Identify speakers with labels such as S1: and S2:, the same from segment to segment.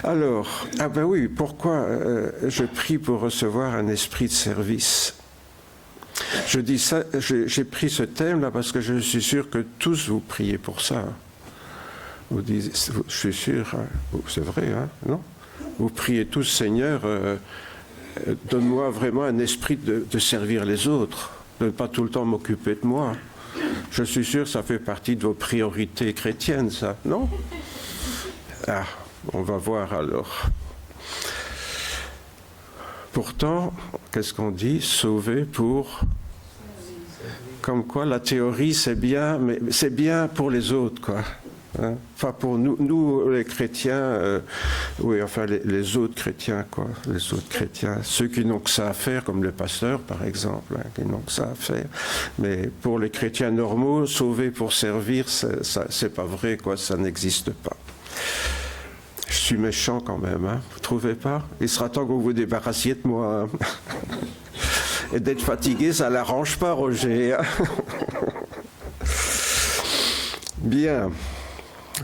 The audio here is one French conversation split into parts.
S1: Alors, ah ben oui, pourquoi je prie pour recevoir un esprit de service? Je dis ça, j'ai pris ce thème-là parce que je suis sûr que tous vous priez pour ça. Vous dites, je suis sûr, hein, c'est vrai, hein, non? Vous priez tous, Seigneur, donne-moi vraiment un esprit de servir les autres, de ne pas tout le temps m'occuper de moi. Je suis sûr que ça fait partie de vos priorités chrétiennes, ça, non? Ah, on va voir alors. Pourtant, qu'est-ce qu'on dit? Sauver pour... Comme quoi, la théorie, c'est bien, mais c'est bien pour les autres, quoi. Hein? Enfin, pour nous les chrétiens, oui, enfin, les autres chrétiens, quoi. Les autres chrétiens, ceux qui n'ont que ça à faire, comme le pasteur, par exemple, hein, qui n'ont que ça à faire. Mais pour les chrétiens normaux, sauver pour servir, c'est pas vrai, quoi, ça n'existe pas. Je suis méchant quand même, hein, vous trouvez pas? Il sera temps que vous vous débarrassiez de moi. Hein. Et d'être fatigué, ça l'arrange pas, Roger. Bien,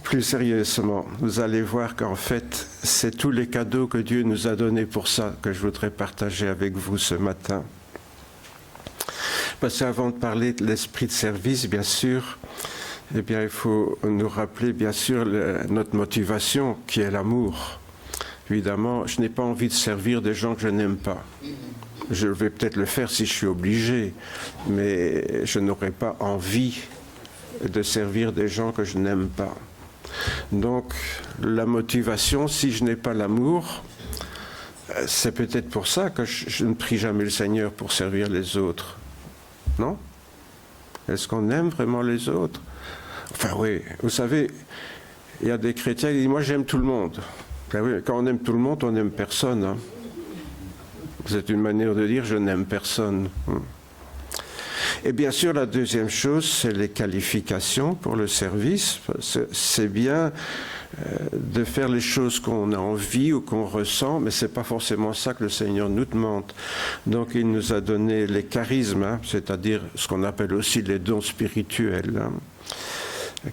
S1: plus sérieusement, vous allez voir qu'en fait, c'est tous les cadeaux que Dieu nous a donnés pour ça que je voudrais partager avec vous ce matin. Parce qu'avant de parler de l'esprit de service, bien sûr, eh bien, il faut nous rappeler, bien sûr, notre motivation, qui est l'amour. Évidemment, je n'ai pas envie de servir des gens que je n'aime pas. Je vais peut-être le faire si je suis obligé, mais je n'aurai pas envie de servir des gens que je n'aime pas. Donc, la motivation, si je n'ai pas l'amour, c'est peut-être pour ça que je ne prie jamais le Seigneur pour servir les autres. Non? Est-ce qu'on aime vraiment les autres? Enfin oui, vous savez, il y a des chrétiens qui disent « moi j'aime tout le monde ». Ben oui, quand on aime tout le monde, on n'aime personne. Hein. C'est une manière de dire « je n'aime personne ». Et bien sûr, la deuxième chose, c'est les qualifications pour le service. C'est bien de faire les choses qu'on a envie ou qu'on ressent, mais ce n'est pas forcément ça que le Seigneur nous demande. Donc il nous a donné les charismes, hein, c'est-à-dire ce qu'on appelle aussi les dons spirituels. Hein.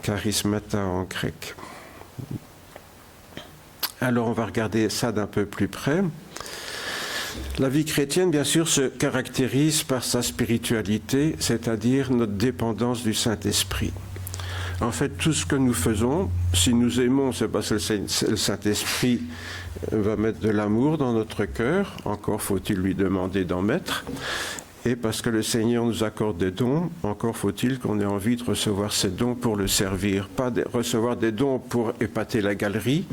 S1: Charismata en grec. Alors on va regarder ça d'un peu plus près. La vie chrétienne, bien sûr, se caractérise par sa spiritualité, c'est-à-dire notre dépendance du Saint-Esprit. En fait, tout ce que nous faisons, si nous aimons, c'est parce que le Saint-Esprit va mettre de l'amour dans notre cœur, encore faut-il lui demander d'en mettre, et parce que le Seigneur nous accorde des dons, encore faut-il qu'on ait envie de recevoir ces dons pour le servir, pas recevoir des dons pour épater la galerie.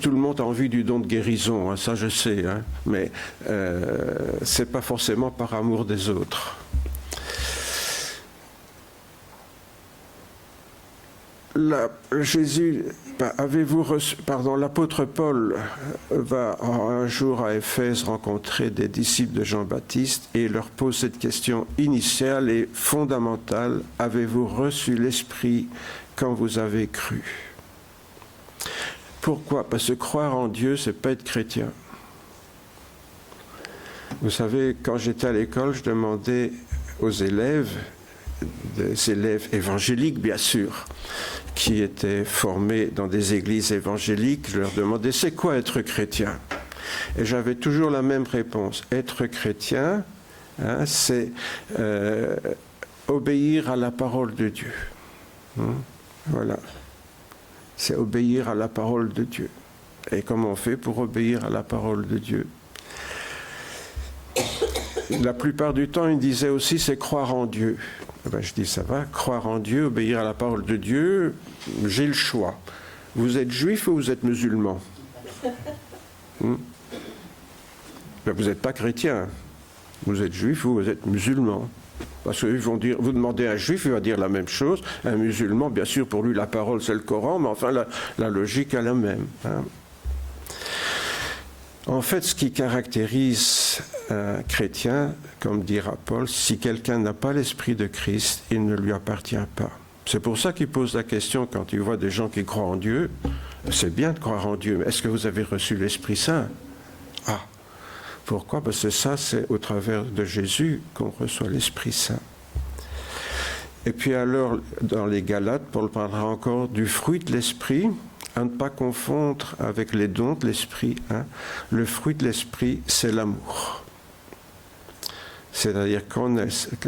S1: Tout le monde a envie du don de guérison, hein, ça je sais, hein, mais c'est pas forcément par amour des autres. L'apôtre Paul va un jour à Éphèse rencontrer des disciples de Jean-Baptiste et leur pose cette question initiale et fondamentale: avez-vous reçu l'Esprit quand vous avez cru? Pourquoi? Parce que croire en Dieu, c'est pas être chrétien. Vous savez, quand j'étais à l'école, je demandais aux élèves, des élèves évangéliques bien sûr, qui étaient formés dans des églises évangéliques, je leur demandais c'est quoi être chrétien? Et j'avais toujours la même réponse. Être chrétien, hein, c'est obéir à la parole de Dieu. Voilà. C'est obéir à la parole de Dieu. Et comment on fait pour obéir à la parole de Dieu? La plupart du temps, il disait aussi c'est croire en Dieu. Ben, je dis ça va, croire en Dieu, obéir à la parole de Dieu, j'ai le choix. Vous êtes juif ou vous êtes musulman? Ben, vous n'êtes pas chrétien. Vous êtes juif ou vous êtes musulman. Parce qu'ils vont dire, vous demandez à un juif, il va dire la même chose. Un musulman, bien sûr, pour lui, la parole, c'est le Coran, mais enfin, la logique est la même. Hein. En fait, ce qui caractérise un chrétien, comme dira Paul, si quelqu'un n'a pas l'esprit de Christ, il ne lui appartient pas. C'est pour ça qu'il pose la question quand il voit des gens qui croient en Dieu. C'est bien de croire en Dieu, mais est-ce que vous avez reçu l'Esprit Saint? Ah, pourquoi? Parce que ça, c'est au travers de Jésus qu'on reçoit l'Esprit Saint. Et puis alors, dans les Galates, Paul parlera encore du fruit de l'Esprit. à ne pas confondre avec les dons de l'esprit. Le fruit de l'esprit, c'est l'amour. C'est-à-dire quand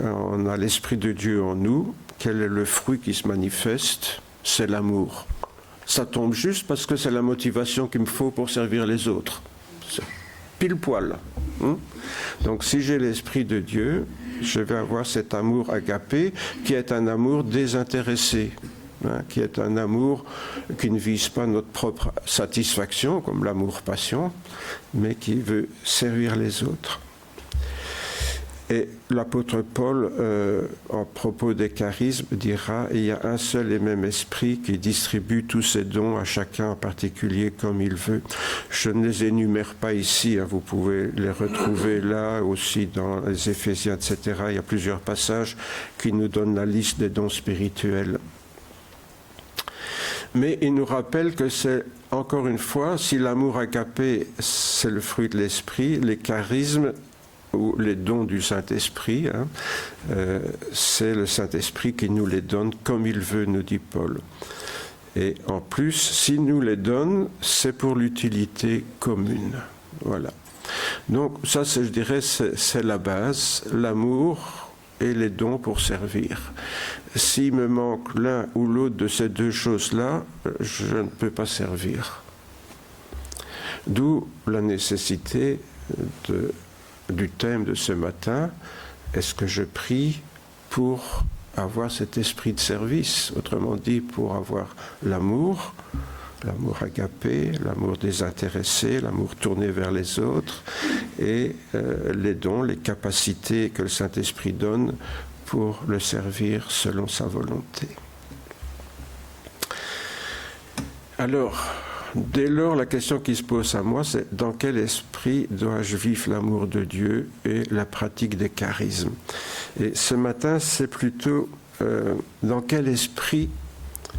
S1: on a l'Esprit de Dieu en nous, quel est le fruit qui se manifeste? C'est l'amour. Ça tombe juste parce que c'est la motivation qu'il me faut pour servir les autres. C'est pile poil. Donc si j'ai l'Esprit de Dieu, je vais avoir cet amour agapé qui est un amour désintéressé. Qui est un amour qui ne vise pas notre propre satisfaction, comme l'amour-passion, mais qui veut servir les autres. Et l'apôtre Paul, en propos des charismes, dira « Il y a un seul et même esprit qui distribue tous ses dons à chacun en particulier comme il veut. » Je ne les énumère pas ici, vous pouvez les retrouver là aussi dans les Éphésiens, etc. Il y a plusieurs passages qui nous donnent la liste des dons spirituels. Mais il nous rappelle que c'est, encore une fois, si l'amour agapé, c'est le fruit de l'esprit, les charismes ou les dons du Saint-Esprit, c'est le Saint-Esprit qui nous les donne comme il veut, nous dit Paul. Et en plus, s'il nous les donne, c'est pour l'utilité commune. Voilà. Donc ça, je dirais, c'est la base, l'amour et les dons pour servir. S'il me manque l'un ou l'autre de ces deux choses-là, je ne peux pas servir. D'où la nécessité du thème de ce matin. Est-ce que je prie pour avoir cet esprit de service? Autrement dit, pour avoir l'amour agapé, l'amour désintéressé, l'amour tourné vers les autres, et les dons, les capacités que le Saint-Esprit donne pour le servir selon sa volonté. Alors, dès lors, la question qui se pose à moi, c'est dans quel esprit dois-je vivre l'amour de Dieu et la pratique des charismes? Et ce matin, c'est plutôt dans quel esprit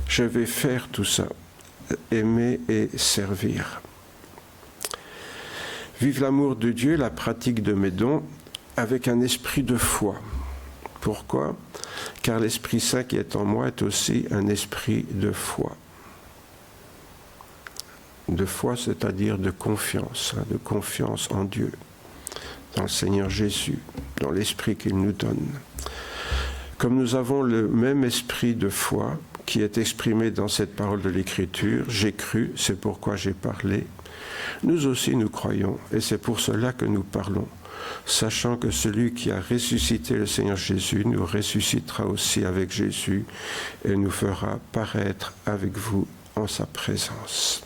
S1: je vais faire tout ça, aimer et servir. Vivre l'amour de Dieu, la pratique de mes dons, avec un esprit de foi. Pourquoi? Car l'Esprit Saint qui est en moi est aussi un esprit de foi. De foi, c'est-à-dire de confiance en Dieu, dans le Seigneur Jésus, dans l'esprit qu'il nous donne. Comme nous avons le même esprit de foi qui est exprimé dans cette parole de l'Écriture, j'ai cru, c'est pourquoi j'ai parlé. Nous aussi nous croyons, et c'est pour cela que nous parlons, sachant que celui qui a ressuscité le Seigneur Jésus nous ressuscitera aussi avec Jésus et nous fera paraître avec vous en sa présence.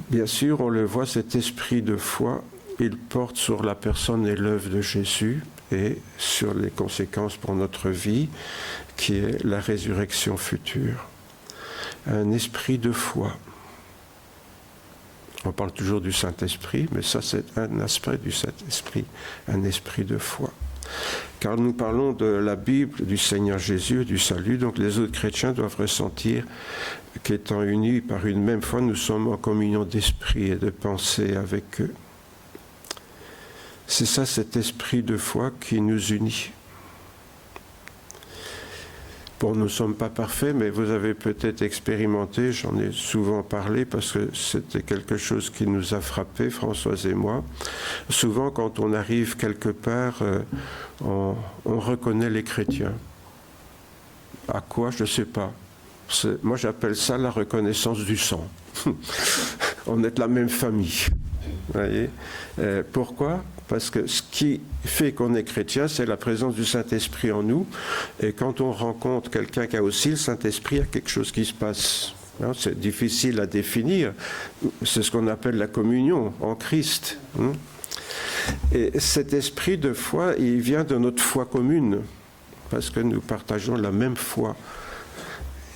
S1: Bien sûr, on le voit, cet esprit de foi, il porte sur la personne et l'œuvre de Jésus et sur les conséquences pour notre vie, qui est la résurrection future. Un esprit de foi. On parle toujours du Saint-Esprit, mais ça c'est un aspect du Saint-Esprit, un esprit de foi. Car nous parlons de la Bible, du Seigneur Jésus, du salut, donc les autres chrétiens doivent ressentir qu'étant unis par une même foi, nous sommes en communion d'esprit et de pensée avec eux. C'est ça, cet esprit de foi qui nous unit. Bon, nous ne sommes pas parfaits, mais vous avez peut-être expérimenté, j'en ai souvent parlé parce que c'était quelque chose qui nous a frappé, Françoise et moi. Souvent, quand on arrive quelque part, on reconnaît les chrétiens. À quoi? Je ne sais pas. Moi, j'appelle ça la reconnaissance du sang. On est de la même famille. Vous voyez? Pourquoi? Parce que ce qui fait qu'on est chrétien, c'est la présence du Saint-Esprit en nous. Et quand on rencontre quelqu'un qui a aussi le Saint-Esprit, il y a quelque chose qui se passe. C'est difficile à définir. C'est ce qu'on appelle la communion en Christ. Et cet esprit de foi, il vient de notre foi commune, parce que nous partageons la même foi.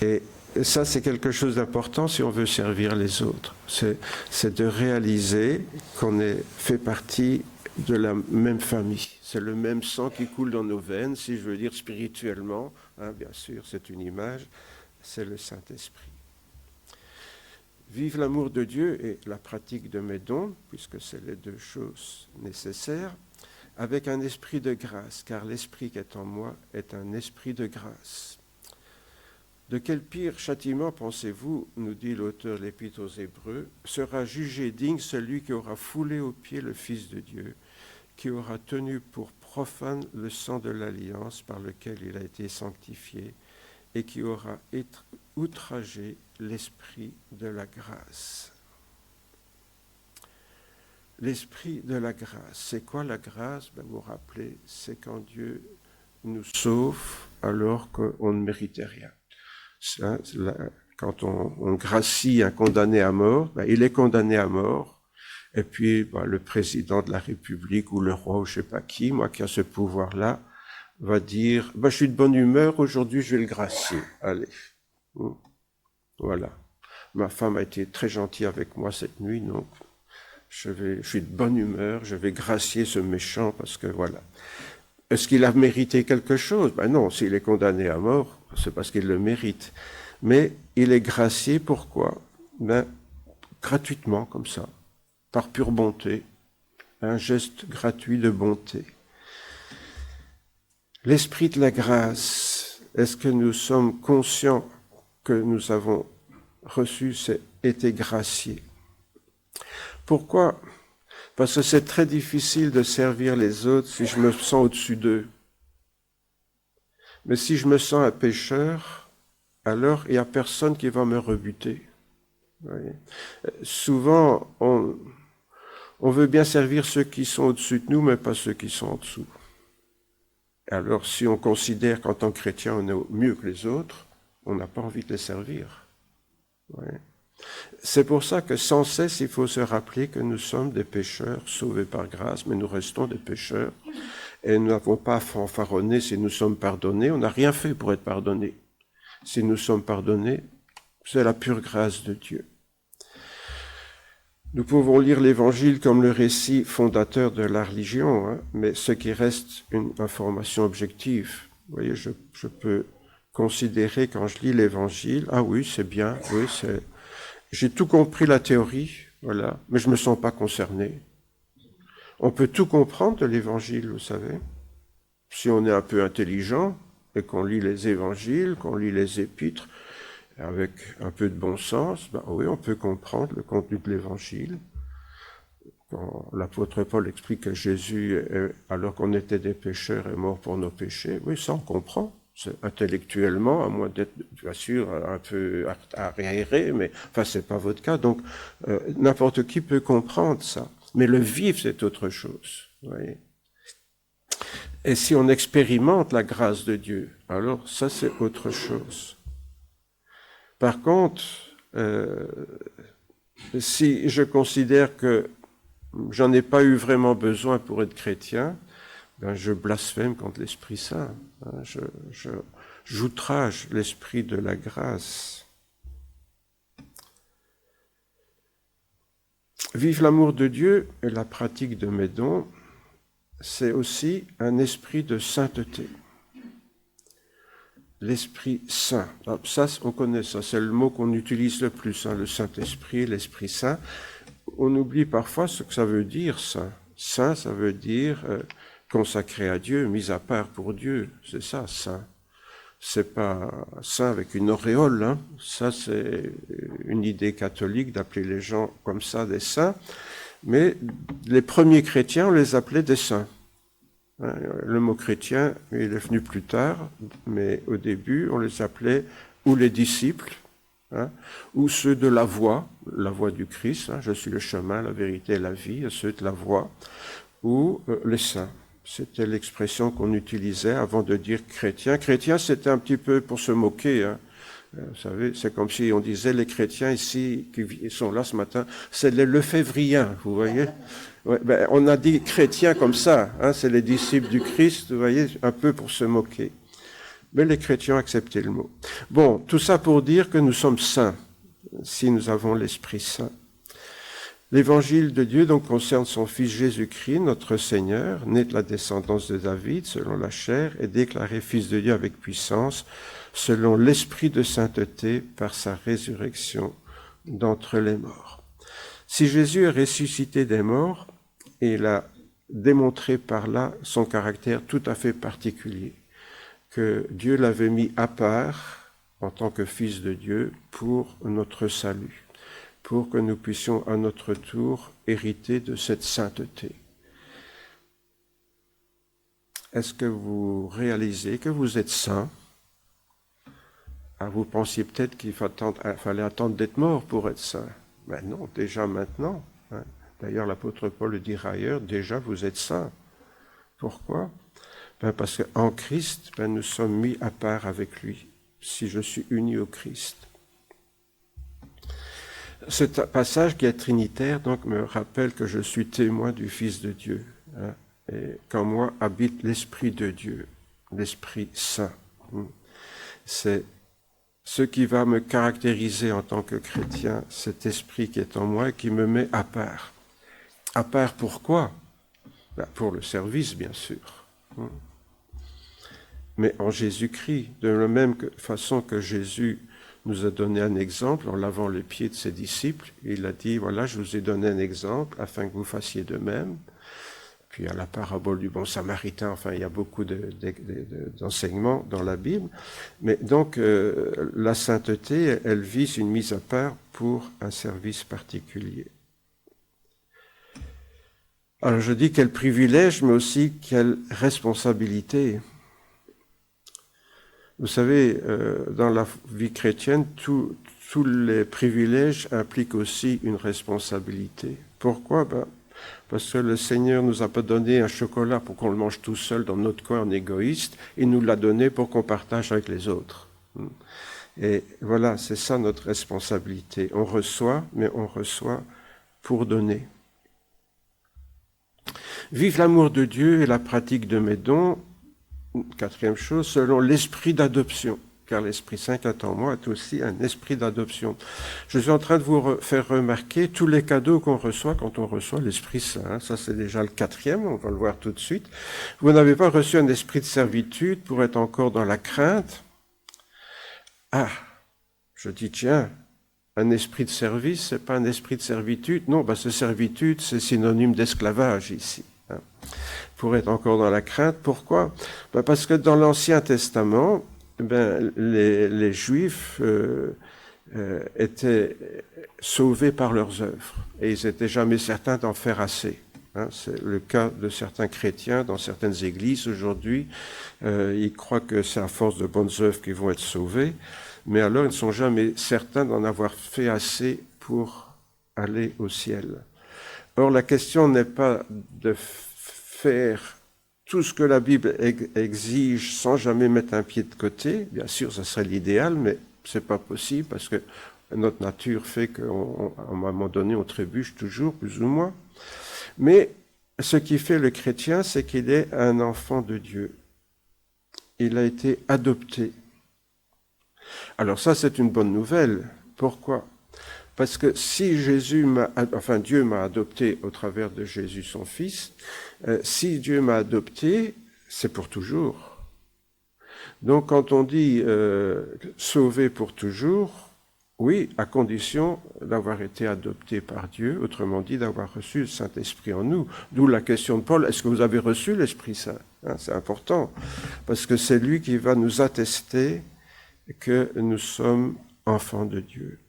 S1: Et ça, c'est quelque chose d'important si on veut servir les autres. C'est de réaliser qu'on fait partie de la même famille. C'est le même sang qui coule dans nos veines, si je veux dire spirituellement. Bien sûr, c'est une image, c'est le Saint-Esprit. Vive l'amour de Dieu et la pratique de mes dons, puisque c'est les deux choses nécessaires, avec un esprit de grâce, car l'esprit qui est en moi est un esprit de grâce. De quel pire châtiment pensez-vous, nous dit l'auteur de l'Épître aux Hébreux, sera jugé digne celui qui aura foulé aux pieds le Fils de Dieu, qui aura tenu pour profane le sang de l'alliance par lequel il a été sanctifié, et qui aura outragé l'esprit de la grâce. L'esprit de la grâce, c'est quoi la grâce? Vous vous rappelez, c'est quand Dieu nous sauve alors qu'on ne méritait rien. Ça, quand on gracie un condamné à mort, il est condamné à mort, et puis le président de la République ou le roi ou je ne sais pas qui, moi qui a ce pouvoir-là, va dire je suis de bonne humeur, aujourd'hui je vais le gracier. Allez. Voilà. Ma femme a été très gentille avec moi cette nuit, donc je suis de bonne humeur, je vais gracier ce méchant parce que voilà. Est-ce qu'il a mérité quelque chose? Non, s'il est condamné à mort, c'est parce qu'il le mérite. Mais il est gracié, pourquoi? Gratuitement, comme ça, par pure bonté, un geste gratuit de bonté. L'esprit de la grâce, est-ce que nous sommes conscients que nous avons reçu, été graciés? Pourquoi? Parce que c'est très difficile de servir les autres si je me sens au-dessus d'eux. Mais si je me sens un pécheur, alors il n'y a personne qui va me rebuter. Vous voyez? Souvent, on veut bien servir ceux qui sont au-dessus de nous, mais pas ceux qui sont en dessous. Alors, si on considère qu'en tant que chrétien, on est mieux que les autres, on n'a pas envie de les servir. Vous voyez? C'est pour ça que sans cesse, il faut se rappeler que nous sommes des pécheurs sauvés par grâce, mais nous restons des pécheurs et nous n'avons pas fanfaronné si nous sommes pardonnés. On n'a rien fait pour être pardonnés. Si nous sommes pardonnés, c'est la pure grâce de Dieu. Nous pouvons lire l'Évangile comme le récit fondateur de la religion, mais ce qui reste une information objective. Vous voyez, je peux considérer quand je lis l'Évangile, ah oui, c'est bien, oui, j'ai tout compris la théorie, voilà, mais je ne me sens pas concerné. On peut tout comprendre de l'Évangile, vous savez. Si on est un peu intelligent et qu'on lit les Évangiles, qu'on lit les Épîtres, avec un peu de bon sens, oui, on peut comprendre le contenu de l'Évangile. Quand l'apôtre Paul explique que Jésus, alors qu'on était des pécheurs, est mort pour nos péchés, oui, ça on comprend. Intellectuellement, à moins d'être, bien sûr, un peu arriéré, mais enfin, c'est pas votre cas. Donc, n'importe qui peut comprendre ça. Mais le vivre, c'est autre chose. Vous voyez. Et si on expérimente la grâce de Dieu, alors ça, c'est autre chose. Par contre, si je considère que j'en ai pas eu vraiment besoin pour être chrétien, je blasphème contre l'Esprit Saint. J'outrage l'Esprit de la grâce. Vivre l'amour de Dieu et la pratique de mes dons, c'est aussi un esprit de sainteté. L'Esprit Saint. Alors, ça, on connaît ça, c'est le mot qu'on utilise le plus, le Saint-Esprit, l'Esprit Saint. On oublie parfois ce que ça veut dire, saint. Saint, ça veut dire consacré à Dieu, mis à part pour Dieu. C'est ça, saint. C'est pas saint avec une auréole, Ça, c'est une idée catholique d'appeler les gens comme ça des saints. Mais les premiers chrétiens, on les appelait des saints. Le mot chrétien, il est venu plus tard, mais au début, on les appelait ou les disciples, ou ceux de la voie du Christ, je suis le chemin, la vérité et la vie, ceux de la voie, ou les saints. C'était l'expression qu'on utilisait avant de dire chrétien. Chrétien, c'était un petit peu pour se moquer. Vous savez, c'est comme si on disait les chrétiens ici, qui sont là ce matin, c'est les lefévriens, vous voyez. Ouais, on a dit chrétiens comme ça, c'est les disciples du Christ, vous voyez, un peu pour se moquer. Mais les chrétiens acceptaient le mot. Bon, tout ça pour dire que nous sommes saints, si nous avons l'Esprit Saint. L'évangile de Dieu donc concerne son Fils Jésus-Christ, notre Seigneur, né de la descendance de David, selon la chair, et déclaré Fils de Dieu avec puissance, selon l'Esprit de sainteté, par sa résurrection d'entre les morts. Si Jésus est ressuscité des morts, il a démontré par là son caractère tout à fait particulier, que Dieu l'avait mis à part en tant que fils de Dieu pour notre salut, pour que nous puissions à notre tour hériter de cette sainteté. Est-ce que vous réalisez que vous êtes saint? Vous pensiez peut-être qu'il fallait attendre d'être mort pour être saint. Mais non, déjà maintenant. D'ailleurs, l'apôtre Paul le dira ailleurs, déjà vous êtes saint. Pourquoi? Parce qu'en Christ, nous sommes mis à part avec lui, si je suis uni au Christ. Ce passage qui est trinitaire donc me rappelle que je suis témoin du Fils de Dieu, et qu'en moi habite l'Esprit de Dieu, l'Esprit Saint. C'est ce qui va me caractériser en tant que chrétien, cet esprit qui est en moi et qui me met à part. À part pourquoi? Pour le service, bien sûr. Mais en Jésus-Christ, de la même façon que Jésus nous a donné un exemple en lavant les pieds de ses disciples, il a dit, voilà, je vous ai donné un exemple afin que vous fassiez de même. Puis à la parabole du bon samaritain, enfin il y a beaucoup d'enseignements dans la Bible. Mais donc la sainteté, elle vise une mise à part pour un service particulier. Alors je dis quel privilège, mais aussi quelle responsabilité. Vous savez, dans la vie chrétienne, tous les privilèges impliquent aussi une responsabilité. Pourquoi? Parce que le Seigneur ne nous a pas donné un chocolat pour qu'on le mange tout seul dans notre coin en égoïste, il nous l'a donné pour qu'on partage avec les autres. Et voilà, c'est ça notre responsabilité. On reçoit, mais on reçoit pour donner. Vive l'amour de Dieu et la pratique de mes dons, quatrième chose, selon l'esprit d'adoption. Car l'Esprit Saint qui est en moi est aussi un esprit d'adoption. Je suis en train de vous faire remarquer tous les cadeaux qu'on reçoit quand on reçoit l'Esprit Saint. Ça, c'est déjà le quatrième, on va le voir tout de suite. Vous n'avez pas reçu un esprit de servitude pour être encore dans la crainte. Je dis, tiens, un esprit de service, c'est pas un esprit de servitude. Non, ce servitude, c'est synonyme d'esclavage ici. Pour être encore dans la crainte. Pourquoi? Parce que dans l'Ancien Testament, les Juifs étaient sauvés par leurs œuvres et ils n'étaient jamais certains d'en faire assez. C'est le cas de certains chrétiens dans certaines églises aujourd'hui. Ils croient que c'est à force de bonnes œuvres qu'ils vont être sauvés, mais alors ils ne sont jamais certains d'en avoir fait assez pour aller au ciel. Or, la question n'est pas de faire tout ce que la Bible exige sans jamais mettre un pied de côté. Bien sûr, ça serait l'idéal, mais c'est pas possible parce que notre nature fait qu'à un moment donné, on trébuche toujours, plus ou moins. Mais ce qui fait le chrétien, c'est qu'il est un enfant de Dieu. Il a été adopté. Alors ça, c'est une bonne nouvelle. Pourquoi? Parce que si Dieu m'a adopté au travers de Jésus, son Fils, si Dieu m'a adopté, c'est pour toujours. Donc quand on dit sauvé pour toujours, oui, à condition d'avoir été adopté par Dieu, autrement dit d'avoir reçu le Saint-Esprit en nous. D'où la question de Paul, est-ce que vous avez reçu l'Esprit Saint? C'est important, parce que c'est lui qui va nous attester que nous sommes enfants de Dieu.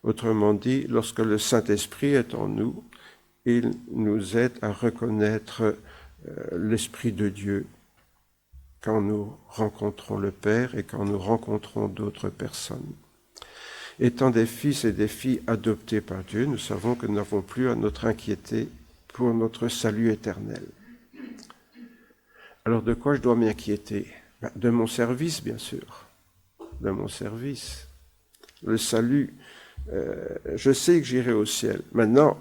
S1: Autrement dit, lorsque le Saint-Esprit est en nous, il nous aide à reconnaître l'Esprit de Dieu quand nous rencontrons le Père et quand nous rencontrons d'autres personnes. Étant des fils et des filles adoptés par Dieu, nous savons que nous n'avons plus à notre inquiéter pour notre salut éternel. Alors de quoi je dois m'inquiéter? De mon service, bien sûr. De mon service. Le salut, je sais que j'irai au ciel. Maintenant,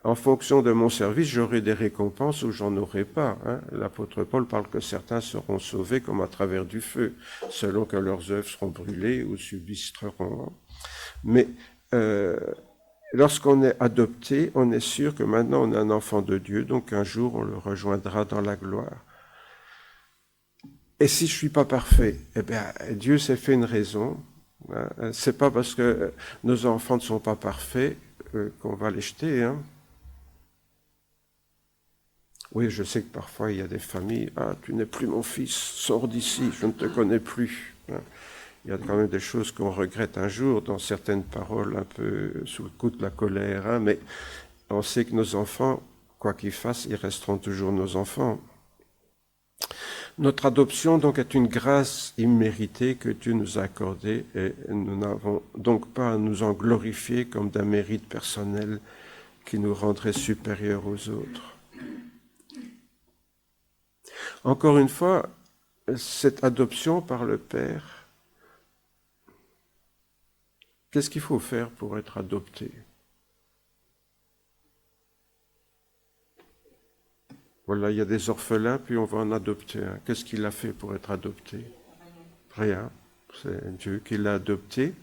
S1: en fonction de mon service, j'aurai des récompenses ou j'en aurai pas. L'apôtre Paul parle que certains seront sauvés comme à travers du feu, selon que leurs œuvres seront brûlées ou subsisteront. Mais lorsqu'on est adopté, on est sûr que maintenant on est un enfant de Dieu, donc un jour on le rejoindra dans la gloire. Et si je suis pas parfait, Dieu s'est fait une raison. C'est pas parce que nos enfants ne sont pas parfaits qu'on va les jeter. Oui, je sais que parfois il y a des familles, tu n'es plus mon fils, sors d'ici, je ne te connais plus. il y a quand même des choses qu'on regrette un jour dans certaines paroles un peu sous le coup de la colère, hein, mais on sait que nos enfants, quoi qu'ils fassent, ils resteront toujours nos enfants. Notre adoption donc est une grâce imméritée que Dieu nous a accordée et nous n'avons donc pas à nous en glorifier comme d'un mérite personnel qui nous rendrait supérieurs aux autres. Encore une fois, cette adoption par le Père, qu'est-ce qu'il faut faire pour être adopté? Voilà, il y a des orphelins, puis on va en adopter un. Qu'est-ce qu'il a fait pour être adopté? Rien. C'est Dieu qui l'a adopté.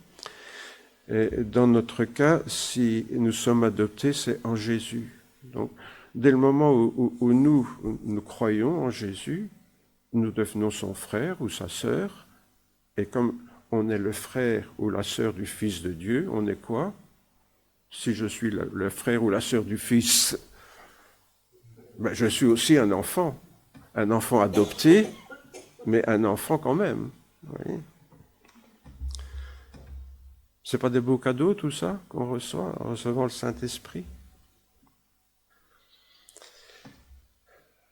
S1: Et dans notre cas, si nous sommes adoptés, c'est en Jésus. Donc, dès le moment où nous croyons en Jésus, nous devenons son frère ou sa sœur. Et comme on est le frère ou la sœur du Fils de Dieu, on est quoi? Si je suis le frère ou la sœur du Fils, ben, je suis aussi un enfant adopté, mais un enfant quand même. Oui. C'est pas des beaux cadeaux tout ça qu'on reçoit en recevant le Saint-Esprit?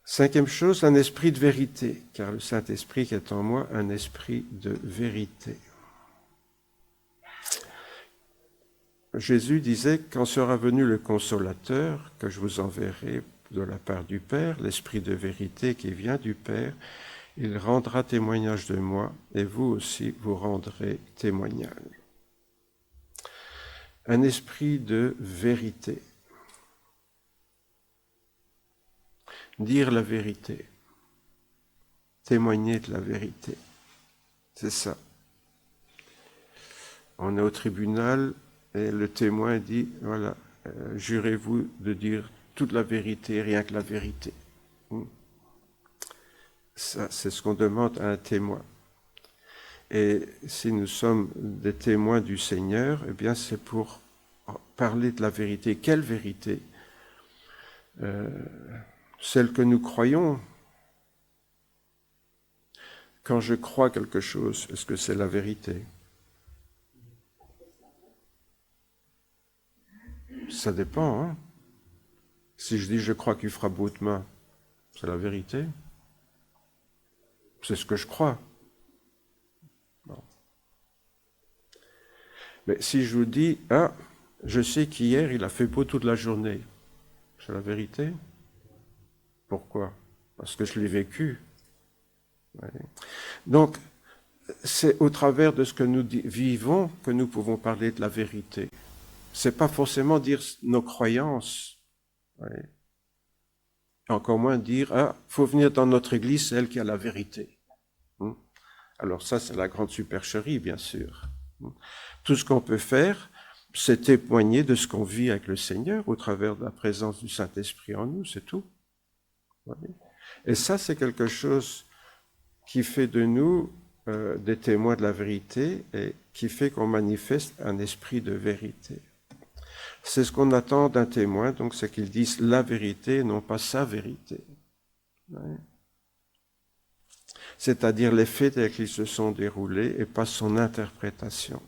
S1: Cinquième chose, un esprit de vérité, car le Saint-Esprit qui est en moi, un esprit de vérité. Jésus disait, quand sera venu le Consolateur, que je vous enverrai de la part du Père, l'Esprit de vérité qui vient du Père, il rendra témoignage de moi, et vous aussi vous rendrez témoignage. Un esprit de vérité. Dire la vérité. Témoigner de la vérité. C'est ça. On est au tribunal et le témoin dit, voilà, jurez-vous de dire toute la vérité, rien que la vérité. Ça, c'est ce qu'on demande à un témoin. Et si nous sommes des témoins du Seigneur, eh bien c'est pour parler de la vérité. Quelle vérité? Celle que nous croyons. Quand je crois quelque chose, est-ce que c'est la vérité? Ça dépend, hein? Si je dis je crois qu'il fera beau demain, c'est la vérité? C'est ce que je crois. Bon. Mais si je vous dis, ah, je sais qu'hier il a fait beau toute la journée, c'est la vérité? Pourquoi? Parce que je l'ai vécu. Ouais. Donc, c'est au travers de ce que nous vivons que nous pouvons parler de la vérité. C'est pas forcément dire nos croyances. Ouais. Encore moins dire, ah, faut venir dans notre église, c'est elle qui a la vérité. Alors ça, c'est la grande supercherie, bien sûr. Tout ce qu'on peut faire, c'est témoigner de ce qu'on vit avec le Seigneur au travers de la présence du Saint-Esprit en nous, c'est tout. Et ça, c'est quelque chose qui fait de nous des témoins de la vérité et qui fait qu'on manifeste un esprit de vérité. C'est ce qu'on attend d'un témoin, donc c'est qu'il dise la vérité, non pas sa vérité. Ouais. C'est-à-dire les faits tels qu'ils se sont déroulés et pas son interprétation.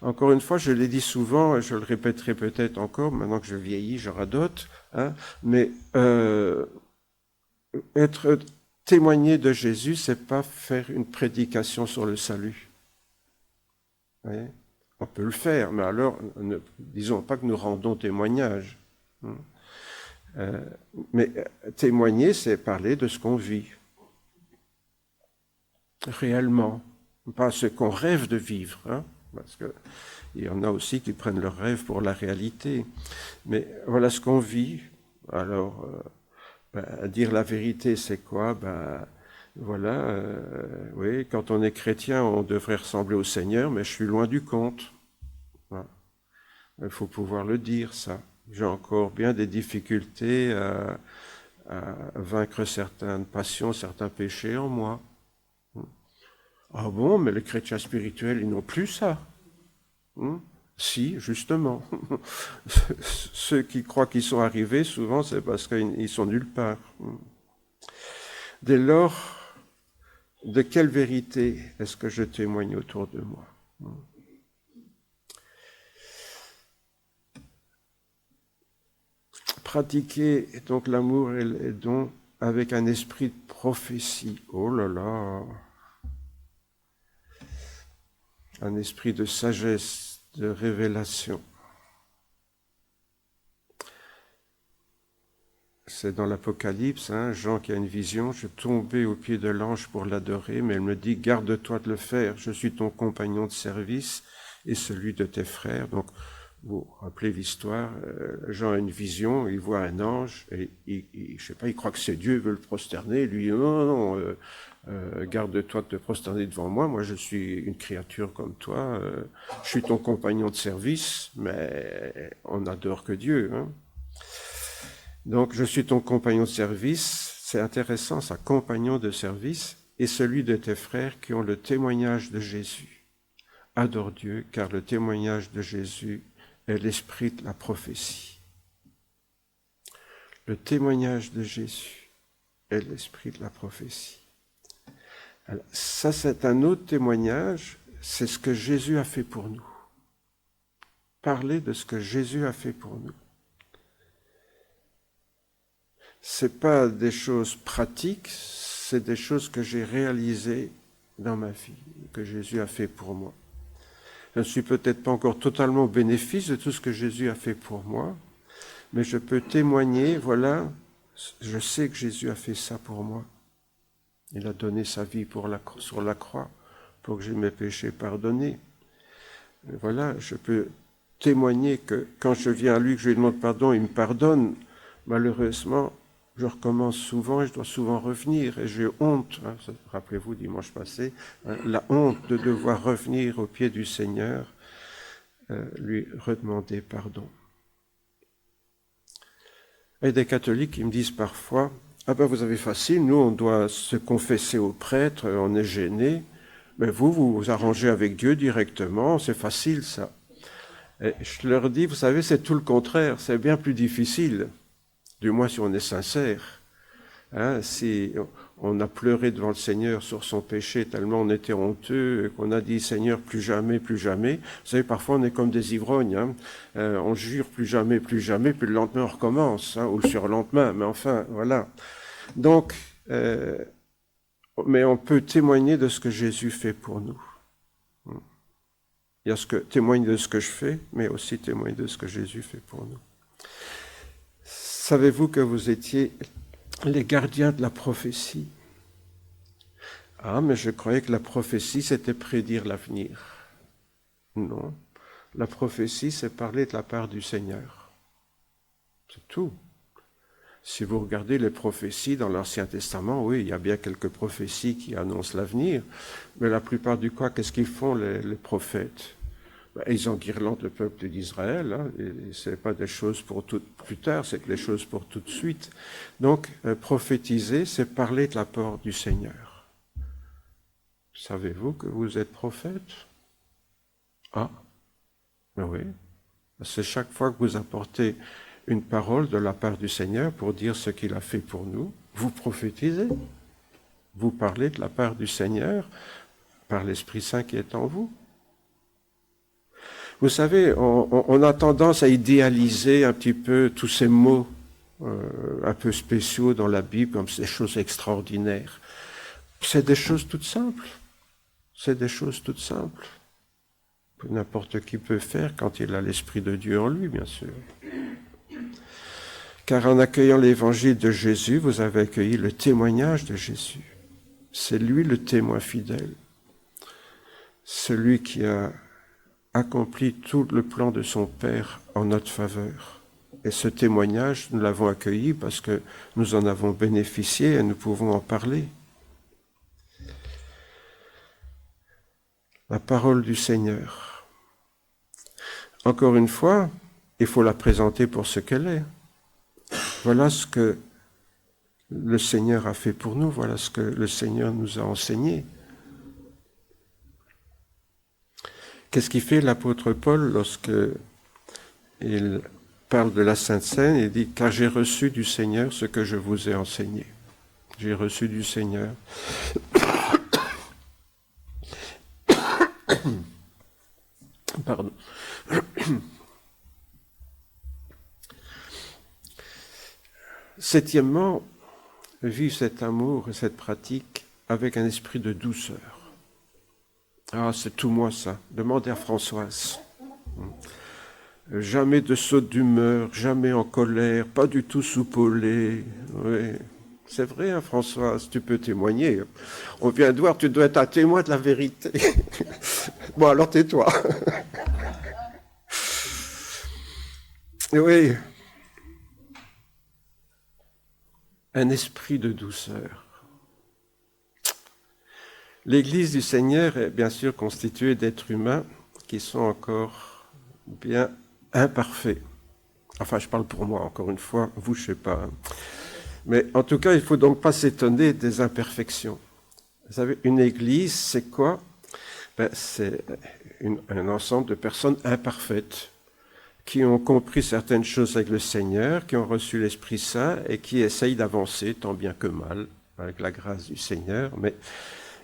S1: Encore une fois, je l'ai dit souvent, et je le répéterai peut-être encore, maintenant que je vieillis, je radote, hein, mais être témoigner de Jésus, c'est pas faire une prédication sur le salut. Vous voyez ? On peut le faire, mais alors, ne disons pas que nous rendons témoignage. Mais témoigner, c'est parler de ce qu'on vit. Réellement. Pas ce qu'on rêve de vivre, hein, parce qu'il y en a aussi qui prennent leur rêve pour la réalité. Mais voilà ce qu'on vit. Alors, dire la vérité, c'est quoi? Voilà, oui, quand on est chrétien, on devrait ressembler au Seigneur, mais je suis loin du compte. Voilà. Il faut pouvoir le dire, ça. J'ai encore bien des difficultés à vaincre certaines passions, certains péchés en moi. Ah bon, mais les chrétiens spirituels, ils n'ont plus ça. Si, justement. Ceux qui croient qu'ils sont arrivés, souvent, c'est parce qu'ils sont nulle part. Dès lors, de quelle vérité est-ce que je témoigne autour de moi? Pratiquer donc l'amour et les dons avec un esprit de prophétie. Oh là là! Un esprit de sagesse, de révélation. C'est dans l'Apocalypse, Jean qui a une vision, je tombais aux pieds de l'ange pour l'adorer, mais elle me dit, garde-toi de le faire, je suis ton compagnon de service et celui de tes frères. Donc, vous vous rappelez l'histoire, Jean a une vision, il voit un ange, et je sais pas, il croit que c'est Dieu, il veut le prosterner, il lui dit, non, garde-toi de te prosterner devant moi, moi je suis une créature comme toi, je suis ton compagnon de service, mais on n'adore que Dieu, Donc, je suis ton compagnon de service, c'est intéressant ça, compagnon de service, et celui de tes frères qui ont le témoignage de Jésus. Adore Dieu, car le témoignage de Jésus est l'esprit de la prophétie. Le témoignage de Jésus est l'esprit de la prophétie. Alors, ça, c'est un autre témoignage, c'est ce que Jésus a fait pour nous. Parler de ce que Jésus a fait pour nous. C'est pas des choses pratiques, c'est des choses que j'ai réalisées dans ma vie, que Jésus a fait pour moi. Je ne suis peut-être pas encore totalement au bénéfice de tout ce que Jésus a fait pour moi, mais je peux témoigner, voilà, je sais que Jésus a fait ça pour moi. Il a donné sa vie sur la croix pour que j'aie mes péchés pardonnés. Et voilà, je peux témoigner que quand je viens à lui, que je lui demande pardon, il me pardonne. Malheureusement, je recommence souvent et je dois souvent revenir et j'ai honte. Rappelez-vous, dimanche passé, la honte de devoir revenir au pied du Seigneur, lui redemander pardon. Et des catholiques qui me disent parfois, ah ben vous avez facile, nous on doit se confesser au prêtre, on est gêné, mais vous vous arrangez avec Dieu directement, c'est facile ça. Et je leur dis, vous savez, c'est tout le contraire, c'est bien plus difficile. Du moins si on est sincère. Si on a pleuré devant le Seigneur sur son péché tellement on était honteux, qu'on a dit Seigneur plus jamais, plus jamais. Vous savez, parfois on est comme des ivrognes, on jure plus jamais, puis le lendemain on recommence, ou le surlendemain, mais enfin, voilà. Donc, mais on peut témoigner de ce que Jésus fait pour nous. Il y a témoigne de ce que je fais, mais aussi témoigne de ce que Jésus fait pour nous. Savez-vous que vous étiez les gardiens de la prophétie? Ah, mais je croyais que la prophétie, c'était prédire l'avenir. Non, la prophétie, c'est parler de la part du Seigneur. C'est tout. Si vous regardez les prophéties dans l'Ancien Testament, oui, il y a bien quelques prophéties qui annoncent l'avenir, mais la plupart du temps, qu'est-ce qu'ils font les prophètes? Ils enguirlandent le peuple d'Israël, et ce n'est pas des choses pour plus tard, c'est des choses pour tout de suite. Donc, prophétiser, c'est parler de la part du Seigneur. Savez-vous que vous êtes prophète? Ah, ben oui. C'est chaque fois que vous apportez une parole de la part du Seigneur pour dire ce qu'il a fait pour nous, vous prophétisez. Vous parlez de la part du Seigneur par l'Esprit Saint qui est en vous. Vous savez, on a tendance à idéaliser un petit peu tous ces mots un peu spéciaux dans la Bible comme des choses extraordinaires. C'est des choses toutes simples. C'est des choses toutes simples. Que n'importe qui peut faire quand il a l'Esprit de Dieu en lui, bien sûr. Car en accueillant l'évangile de Jésus, vous avez accueilli le témoignage de Jésus. C'est lui le témoin fidèle. Celui qui a accompli tout le plan de son Père en notre faveur. Et ce témoignage, nous l'avons accueilli parce que nous en avons bénéficié et nous pouvons en parler. La parole du Seigneur. Encore une fois, il faut la présenter pour ce qu'elle est. Voilà ce que le Seigneur a fait pour nous, voilà ce que le Seigneur nous a enseigné. Qu'est-ce qu'il fait l'apôtre Paul lorsque il parle de la Sainte Seine? Il dit « Car j'ai reçu du Seigneur ce que je vous ai enseigné. » J'ai reçu du Seigneur Pardon. Septièmement, vivre cet amour et cette pratique avec un esprit de douceur. Ah, c'est tout moi ça. Demandez à Françoise. Jamais de saute d'humeur, jamais en colère, pas du tout soupolé. Oui. C'est vrai, hein, Françoise, tu peux témoigner. On vient de voir, tu dois être un témoin de la vérité. Bon, alors tais-toi. Oui. Un esprit de douceur. L'Église du Seigneur est bien sûr constituée d'êtres humains qui sont encore bien imparfaits. Enfin, je parle pour moi, encore une fois, vous, je ne sais pas. Mais en tout cas, il ne faut donc pas s'étonner des imperfections. Vous savez, une Église, c'est quoi? C'est un ensemble de personnes imparfaites qui ont compris certaines choses avec le Seigneur, qui ont reçu l'Esprit Saint et qui essayent d'avancer tant bien que mal avec la grâce du Seigneur, mais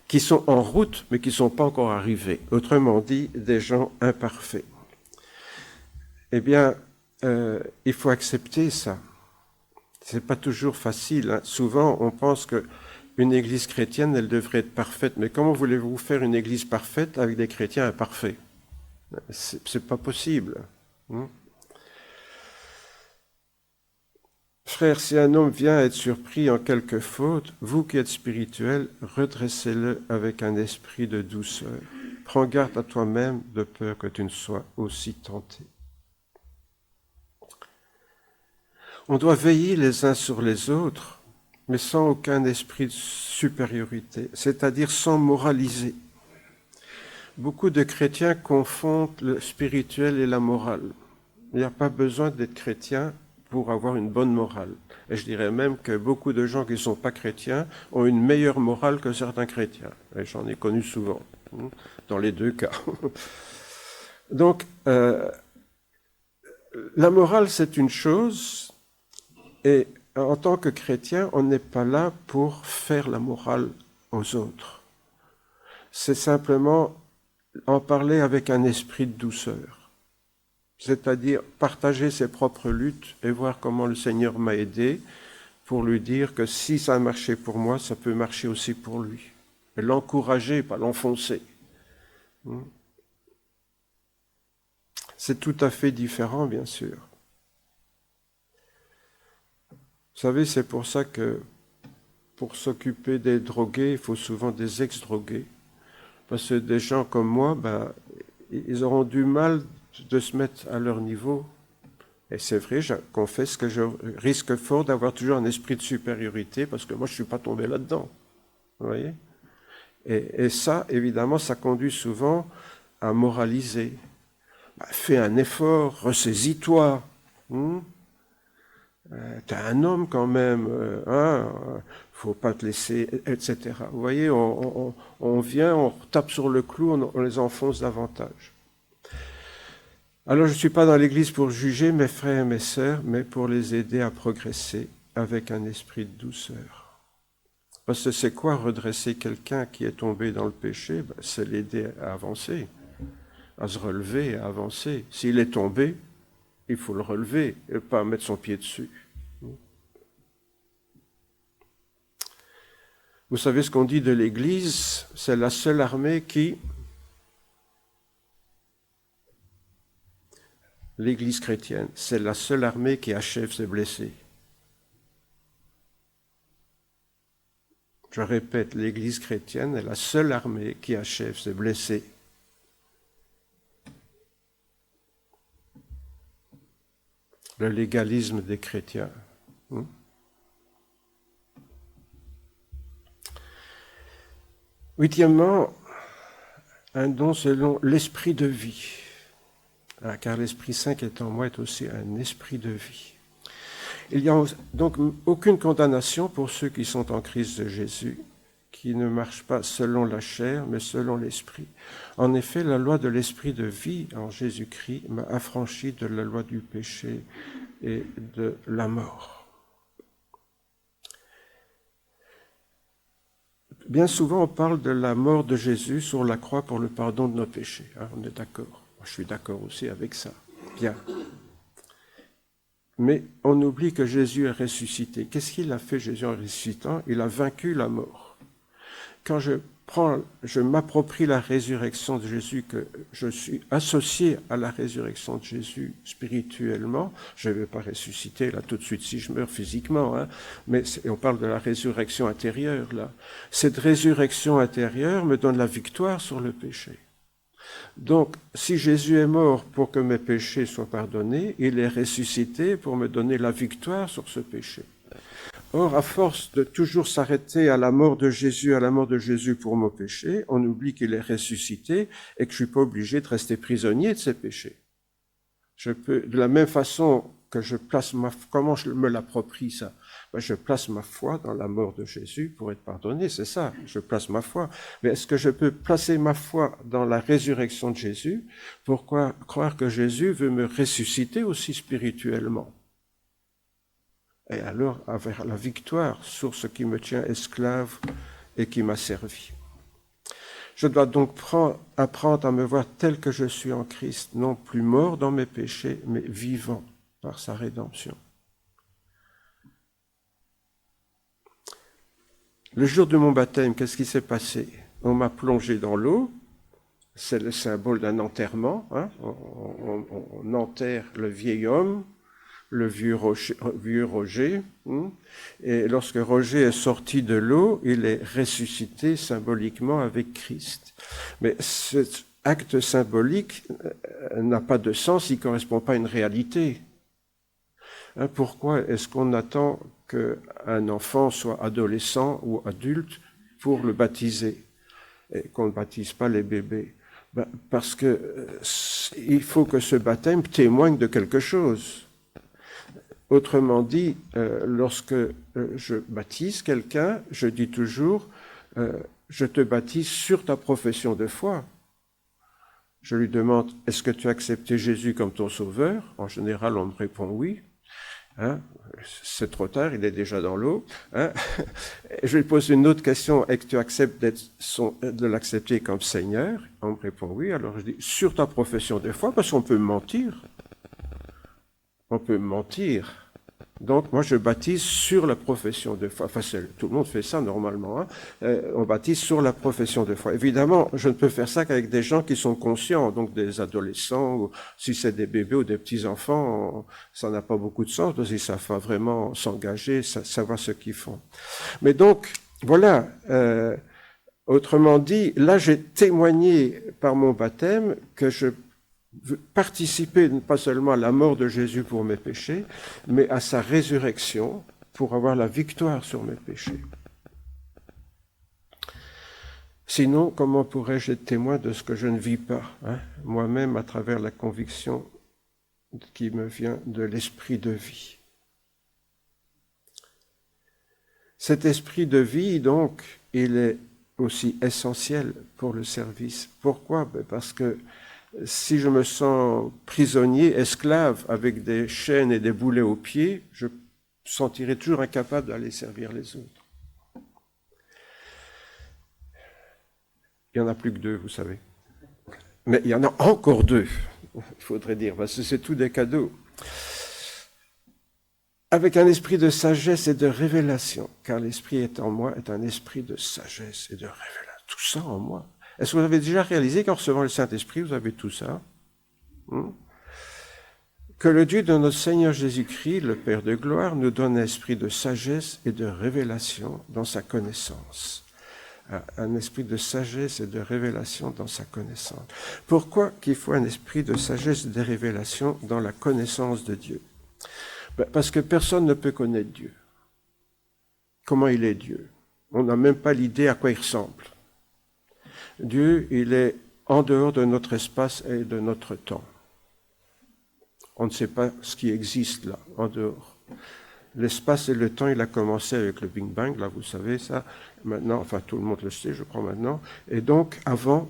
S1: qui sont en route, mais qui ne sont pas encore arrivés. Autrement dit, des gens imparfaits. Eh bien, il faut accepter ça. Ce n'est pas toujours facile. Hein. Souvent, on pense qu'une église chrétienne, elle devrait être parfaite. Mais comment voulez-vous faire une église parfaite avec des chrétiens imparfaits? C'est pas possible. Frère, si un homme vient être surpris en quelque faute, vous qui êtes spirituel, redressez-le avec un esprit de douceur. Prends garde à toi-même de peur que tu ne sois aussi tenté. On doit veiller les uns sur les autres, mais sans aucun esprit de supériorité, c'est-à-dire sans moraliser. Beaucoup de chrétiens confondent le spirituel et la morale. Il n'y a pas besoin d'être chrétien pour avoir une bonne morale. Et je dirais même que beaucoup de gens qui ne sont pas chrétiens ont une meilleure morale que certains chrétiens. Et j'en ai connu souvent, dans les deux cas. Donc, la morale, c'est une chose, et en tant que chrétien, on n'est pas là pour faire la morale aux autres. C'est simplement en parler avec un esprit de douceur. C'est-à-dire partager ses propres luttes et voir comment le Seigneur m'a aidé pour lui dire que si ça a marché pour moi, ça peut marcher aussi pour lui. Et l'encourager, pas l'enfoncer. C'est tout à fait différent, bien sûr. Vous savez, c'est pour ça que pour s'occuper des drogués, il faut souvent des ex-drogués. Parce que des gens comme moi, ils auront du mal de se mettre à leur niveau. Et c'est vrai, je confesse que je risque fort d'avoir toujours un esprit de supériorité parce que moi, je ne suis pas tombé là-dedans. Vous voyez? Et ça, évidemment, ça conduit souvent à moraliser. Fais un effort, ressaisis-toi. T'es un homme quand même, faut pas te laisser, etc. Vous voyez, on vient, on tape sur le clou, on les enfonce davantage. Alors je ne suis pas dans l'Église pour juger mes frères et mes sœurs, mais pour les aider à progresser avec un esprit de douceur. Parce que c'est quoi redresser quelqu'un qui est tombé dans le péché? C'est l'aider à avancer, à se relever, à avancer. S'il est tombé, il faut le relever et pas mettre son pied dessus. Vous savez ce qu'on dit de l'Église? C'est la seule armée qui... L'Église chrétienne, c'est la seule armée qui achève ses blessés. Je répète, l'Église chrétienne est la seule armée qui achève ses blessés. Le légalisme des chrétiens. Huitièmement, un don selon l'esprit de vie. Car l'Esprit Saint qui est en moi est aussi un esprit de vie. Il n'y a donc aucune condamnation pour ceux qui sont en Christ de Jésus, qui ne marchent pas selon la chair, mais selon l'Esprit. En effet, la loi de l'Esprit de vie en Jésus-Christ m'a affranchi de la loi du péché et de la mort. Bien souvent, on parle de la mort de Jésus sur la croix pour le pardon de nos péchés. On est d'accord. Je suis d'accord aussi avec ça. Bien. Mais on oublie que Jésus est ressuscité. Qu'est-ce qu'il a fait, Jésus, en ressuscitant? Il a vaincu la mort. Quand je m'approprie la résurrection de Jésus, que je suis associé à la résurrection de Jésus spirituellement, je ne vais pas ressusciter là tout de suite si je meurs physiquement, hein, mais on parle de la résurrection intérieure là. Cette résurrection intérieure me donne la victoire sur le péché. Donc, si Jésus est mort pour que mes péchés soient pardonnés, il est ressuscité pour me donner la victoire sur ce péché. Or, à force de toujours s'arrêter à la mort de Jésus pour mon péché, on oublie qu'il est ressuscité et que je suis pas obligé de rester prisonnier de ses péchés. Je peux, de la même façon que je place comment je me l'approprie ça? Ben, je place ma foi dans la mort de Jésus pour être pardonné, c'est ça, je place ma foi. Mais est-ce que je peux placer ma foi dans la résurrection de Jésus? Pourquoi croire que Jésus veut me ressusciter aussi spirituellement? Et alors avoir la victoire sur ce qui me tient esclave et qui m'a servi. Je dois donc apprendre à me voir tel que je suis en Christ, non plus mort dans mes péchés, mais vivant par sa rédemption. Le jour de mon baptême, qu'est-ce qui s'est passé? On m'a plongé dans l'eau, c'est le symbole d'un enterrement, hein? On enterre le vieil homme, le vieux Roger, et lorsque Roger est sorti de l'eau, il est ressuscité symboliquement avec Christ. Mais cet acte symbolique n'a pas de sens, il ne correspond pas à une réalité. Pourquoi est-ce qu'on attend qu'un enfant soit adolescent ou adulte pour le baptiser et qu'on ne baptise pas les bébés? Parce que il faut que ce baptême témoigne de quelque chose. Autrement dit, lorsque je baptise quelqu'un, je dis toujours je te baptise sur ta profession de foi. Je lui demande, est-ce que tu as accepté Jésus comme ton sauveur? En général, on me répond oui. Hein? C'est trop tard, il est déjà dans l'eau. Hein? Je lui pose une autre question, est-ce que tu acceptes de l'accepter comme Seigneur? On me répond oui. Alors je dis, sur ta profession de foi, parce qu'on peut mentir. On peut mentir. Donc, moi, je baptise sur la profession de foi. Enfin, tout le monde fait ça normalement. Hein. On baptise sur la profession de foi. Évidemment, je ne peux faire ça qu'avec des gens qui sont conscients, donc des adolescents, ou si c'est des bébés ou des petits-enfants, ça n'a pas beaucoup de sens, parce qu'ils savent pas vraiment s'engager, savoir ce qu'ils font. Mais donc, voilà, autrement dit, là, j'ai témoigné par mon baptême que je participer pas seulement à la mort de Jésus pour mes péchés, mais à sa résurrection pour avoir la victoire sur mes péchés. Sinon, comment pourrais-je être témoin de ce que je ne vis pas, hein, moi-même à travers la conviction qui me vient de l'esprit de vie? Cet esprit de vie, donc, il est aussi essentiel pour le service. Pourquoi? Parce que si je me sens prisonnier, esclave, avec des chaînes et des boulets aux pieds, je me sentirai toujours incapable d'aller servir les autres. Il n'y en a plus que 2, vous savez. Mais il y en a encore 2, il faudrait dire, parce que c'est tout des cadeaux. Avec un esprit de sagesse et de révélation, car l'esprit est en moi, est un esprit de sagesse et de révélation. Tout ça en moi. Est-ce que vous avez déjà réalisé qu'en recevant le Saint-Esprit, vous avez tout ça? Que le Dieu de notre Seigneur Jésus-Christ, le Père de gloire, nous donne un esprit de sagesse et de révélation dans sa connaissance. Un esprit de sagesse et de révélation dans sa connaissance. Pourquoi qu'il faut un esprit de sagesse et de révélation dans la connaissance de Dieu? Parce que personne ne peut connaître Dieu. Comment il est Dieu? On n'a même pas l'idée à quoi il ressemble. Dieu, il est en dehors de notre espace et de notre temps. On ne sait pas ce qui existe là, en dehors. L'espace et le temps, il a commencé avec le Big Bang, là, vous savez ça. Maintenant, enfin, tout le monde le sait, je crois maintenant. Et donc, avant,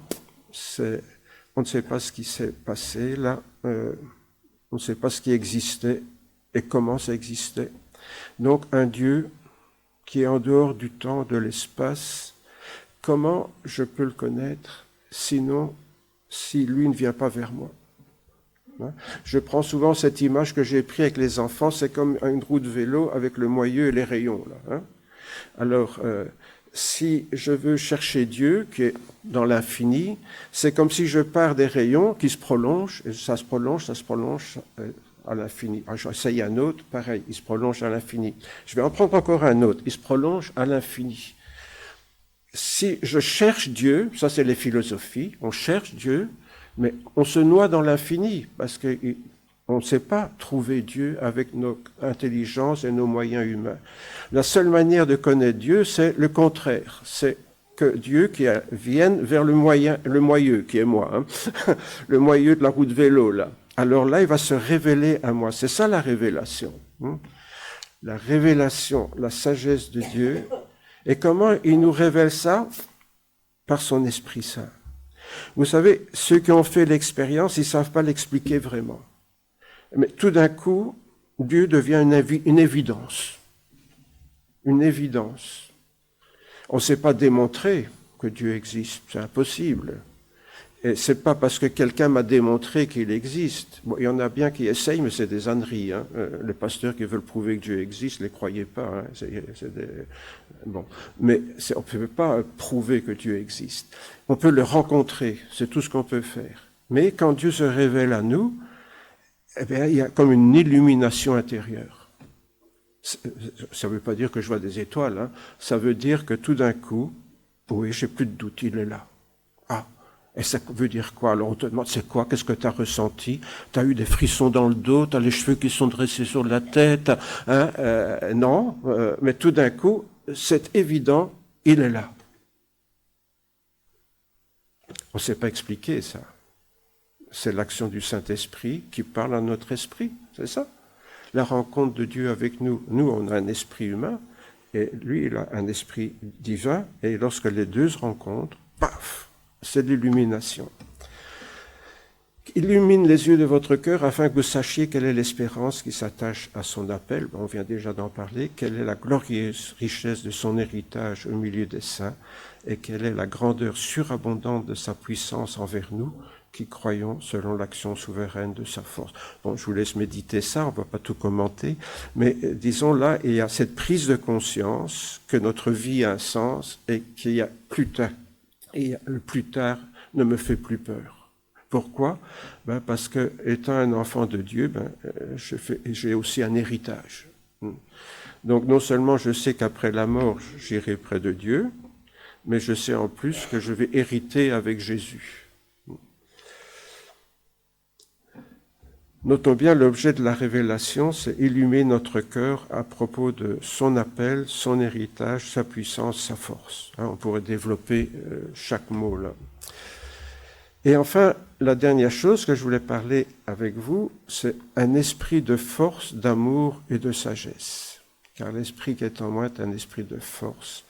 S1: on ne sait pas ce qui s'est passé là. On ne sait pas ce qui existait et comment ça existait. Donc, un Dieu qui est en dehors du temps, de l'espace. Comment je peux le connaître, sinon, si lui ne vient pas vers moi? Je prends souvent cette image que j'ai prise avec les enfants, c'est comme une roue de vélo avec le moyeu et les rayons. Là, Alors, si je veux chercher Dieu, qui est dans l'infini, c'est comme si je pars des rayons qui se prolongent, et ça se prolonge à l'infini. J'essaye un autre, pareil, il se prolonge à l'infini. Je vais en prendre encore un autre, il se prolonge à l'infini. Si je cherche Dieu, ça c'est les philosophies, on cherche Dieu, mais on se noie dans l'infini, parce qu'on ne sait pas trouver Dieu avec nos intelligences et nos moyens humains. La seule manière de connaître Dieu, c'est le contraire. C'est que Dieu qui vienne vers le moyeu, qui est moi, le moyeu de la roue de vélo, là. Alors là, il va se révéler à moi. C'est ça la révélation. La révélation, la sagesse de Dieu. Et comment il nous révèle ça? Par son Esprit Saint. Vous savez, ceux qui ont fait l'expérience, ils ne savent pas l'expliquer vraiment. Mais tout d'un coup, Dieu devient une évidence. Une évidence. On ne sait pas démontrer que Dieu existe, c'est impossible. Et ce n'est pas parce que quelqu'un m'a démontré qu'il existe. Bon, il y en a bien qui essayent, mais c'est des âneries. Les pasteurs qui veulent prouver que Dieu existe, ne les croyez pas. Bon. Mais on ne peut pas prouver que Dieu existe. On peut le rencontrer, c'est tout ce qu'on peut faire. Mais quand Dieu se révèle à nous, eh bien, il y a comme une illumination intérieure. Ça ne veut pas dire que je vois des étoiles, ça veut dire que tout d'un coup, oui, j'ai plus de doute, il est là. Ah, et ça veut dire quoi? Alors on te demande, c'est quoi? Qu'est-ce que tu as ressenti? Tu as eu des frissons dans le dos, tu as les cheveux qui sont dressés sur la tête, non, mais tout d'un coup, c'est évident, il est là. On ne sait pas expliquer ça. C'est l'action du Saint-Esprit qui parle à notre esprit, c'est ça. La rencontre de Dieu avec nous. Nous, on a un esprit humain, et lui, il a un esprit divin, et lorsque les deux se rencontrent, paf, c'est l'illumination. Illumine les yeux de votre cœur afin que vous sachiez quelle est l'espérance qui s'attache à son appel. On vient déjà d'en parler. Quelle est la glorieuse richesse de son héritage au milieu des saints, et quelle est la grandeur surabondante de sa puissance envers nous, qui croyons selon l'action souveraine de sa force. Bon, je vous laisse méditer ça, on ne va pas tout commenter, mais disons là, il y a cette prise de conscience que notre vie a un sens et qu'il y a plus tard, et le plus tard ne me fait plus peur. Pourquoi? Parce que, étant un enfant de Dieu, j'ai aussi un héritage. Donc non seulement je sais qu'après la mort, j'irai près de Dieu, mais je sais en plus que je vais hériter avec Jésus. Notons bien, l'objet de la révélation, c'est illuminer notre cœur à propos de son appel, son héritage, sa puissance, sa force. On pourrait développer chaque mot là. Et enfin, la dernière chose que je voulais parler avec vous, c'est un esprit de force, d'amour et de sagesse. Car l'esprit qui est en moi est un esprit de force,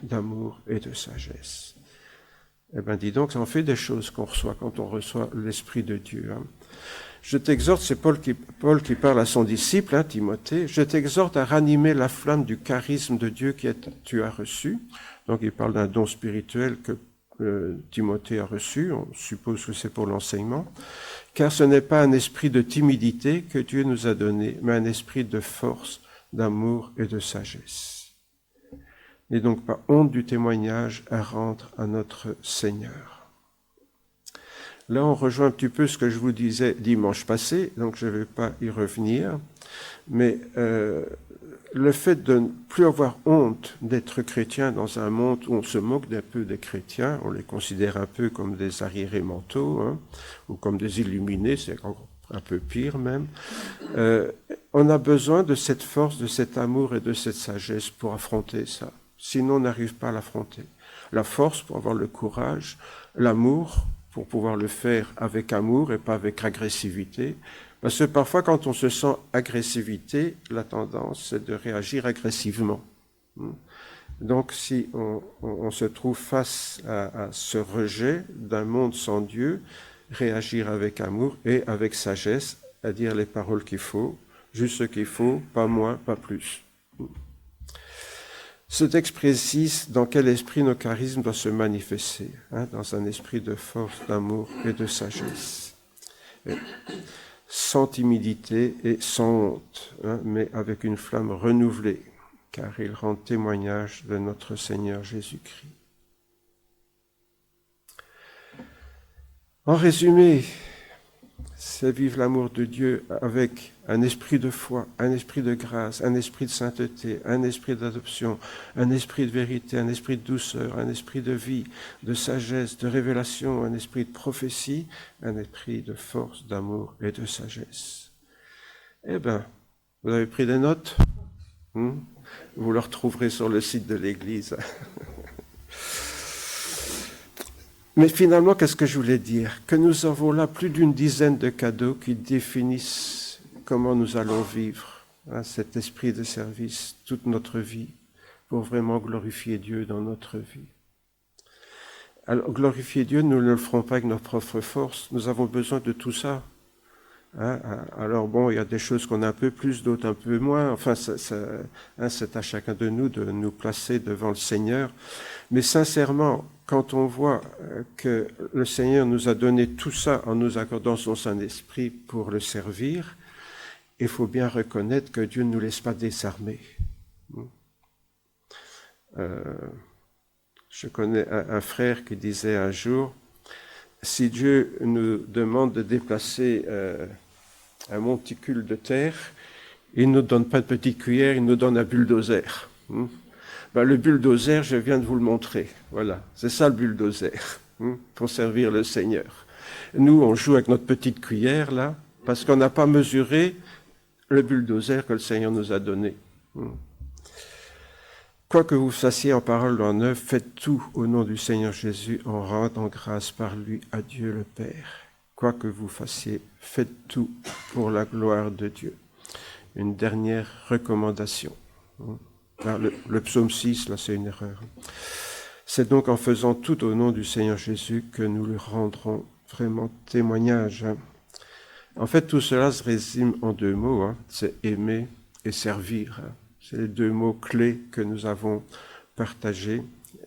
S1: d'amour et de sagesse. Eh bien, dis donc, ça en fait des choses qu'on reçoit quand on reçoit l'Esprit de Dieu. Je t'exhorte, c'est Paul qui parle à son disciple, Timothée, je t'exhorte à ranimer la flamme du charisme de Dieu que tu as reçu. Donc il parle d'un don spirituel que Timothée a reçu, on suppose que c'est pour l'enseignement, car ce n'est pas un esprit de timidité que Dieu nous a donné, mais un esprit de force, d'amour et de sagesse. N'aie donc pas honte du témoignage à rendre à notre Seigneur. Là, on rejoint un petit peu ce que je vous disais dimanche passé, donc je ne vais pas y revenir, mais le fait de ne plus avoir honte d'être chrétien dans un monde où on se moque d'un peu des chrétiens, on les considère un peu comme des arriérés mentaux, ou comme des illuminés, c'est encore un peu pire même. On a besoin de cette force, de cet amour et de cette sagesse pour affronter ça. Sinon, on n'arrive pas à l'affronter. La force pour avoir le courage, l'amour pour pouvoir le faire avec amour et pas avec agressivité. Parce que parfois, quand on se sent agressivité, la tendance, c'est de réagir agressivement. Donc, si on se trouve face à ce rejet d'un monde sans Dieu, réagir avec amour et avec sagesse, à dire les paroles qu'il faut, juste ce qu'il faut, pas moins, pas plus. Ce texte précise dans quel esprit nos charismes doivent se manifester, dans un esprit de force, d'amour et de sagesse. Et sans timidité et sans honte, mais avec une flamme renouvelée, car il rend témoignage de notre Seigneur Jésus-Christ. En résumé, c'est vivre l'amour de Dieu avec un esprit de foi, un esprit de grâce, un esprit de sainteté, un esprit d'adoption, un esprit de vérité, un esprit de douceur, un esprit de vie, de sagesse, de révélation, un esprit de prophétie, un esprit de force, d'amour et de sagesse. Eh bien, vous avez pris des notes? Vous le retrouverez sur le site de l'Église. Mais finalement, qu'est-ce que je voulais dire? Que nous avons là plus d'une dizaine de cadeaux qui définissent comment nous allons vivre cet esprit de service toute notre vie pour vraiment glorifier Dieu dans notre vie. Alors, glorifier Dieu, nous ne le ferons pas avec notre propre force. Nous avons besoin de tout ça. Alors bon, il y a des choses qu'on a un peu plus, d'autres un peu moins. Enfin, c'est à chacun de nous de nous placer devant le Seigneur. Mais sincèrement, quand on voit que le Seigneur nous a donné tout ça en nous accordant son Saint-Esprit pour le servir, il faut bien reconnaître que Dieu ne nous laisse pas désarmer. Je connais un frère qui disait un jour, si Dieu nous demande de déplacer un monticule de terre, il ne nous donne pas de petite cuillère, il nous donne un bulldozer. Le bulldozer, je viens de vous le montrer. Voilà, c'est ça le bulldozer, pour servir le Seigneur. Nous, on joue avec notre petite cuillère, là, parce qu'on n'a pas mesuré le bulldozer que le Seigneur nous a donné. Quoi que vous fassiez en parole ou en œuvre, faites tout au nom du Seigneur Jésus, en rendant grâce par lui à Dieu le Père. Quoi que vous fassiez, faites tout pour la gloire de Dieu. Une dernière recommandation. Le psaume 6, là, c'est une erreur. C'est donc en faisant tout au nom du Seigneur Jésus que nous lui rendrons vraiment témoignage. En fait, tout cela se résume en deux mots. C'est aimer et servir. C'est les deux mots clés que nous avons partagés.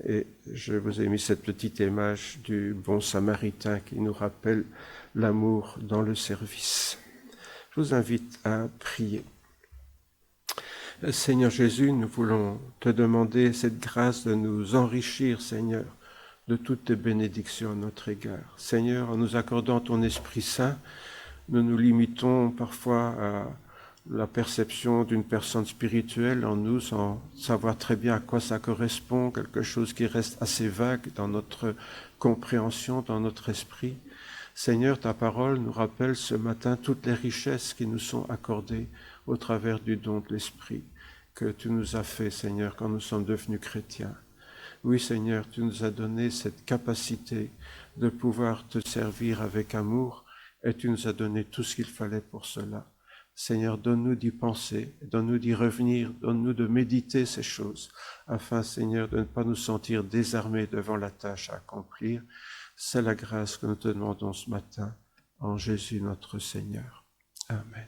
S1: Et je vous ai mis cette petite image du bon samaritain qui nous rappelle l'amour dans le service. Je vous invite à prier. Seigneur Jésus, nous voulons te demander cette grâce de nous enrichir, Seigneur, de toutes tes bénédictions à notre égard. Seigneur, en nous accordant ton Esprit Saint, nous nous limitons parfois à la perception d'une personne spirituelle en nous sans savoir très bien à quoi ça correspond, quelque chose qui reste assez vague dans notre compréhension, dans notre esprit. Seigneur, ta parole nous rappelle ce matin toutes les richesses qui nous sont accordées au travers du don de l'Esprit que tu nous as fait, Seigneur, quand nous sommes devenus chrétiens. Oui, Seigneur, tu nous as donné cette capacité de pouvoir te servir avec amour et tu nous as donné tout ce qu'il fallait pour cela. Seigneur, donne-nous d'y penser, donne-nous d'y revenir, donne-nous de méditer ces choses, afin, Seigneur, de ne pas nous sentir désarmés devant la tâche à accomplir. C'est la grâce que nous te demandons ce matin, en Jésus notre Seigneur. Amen.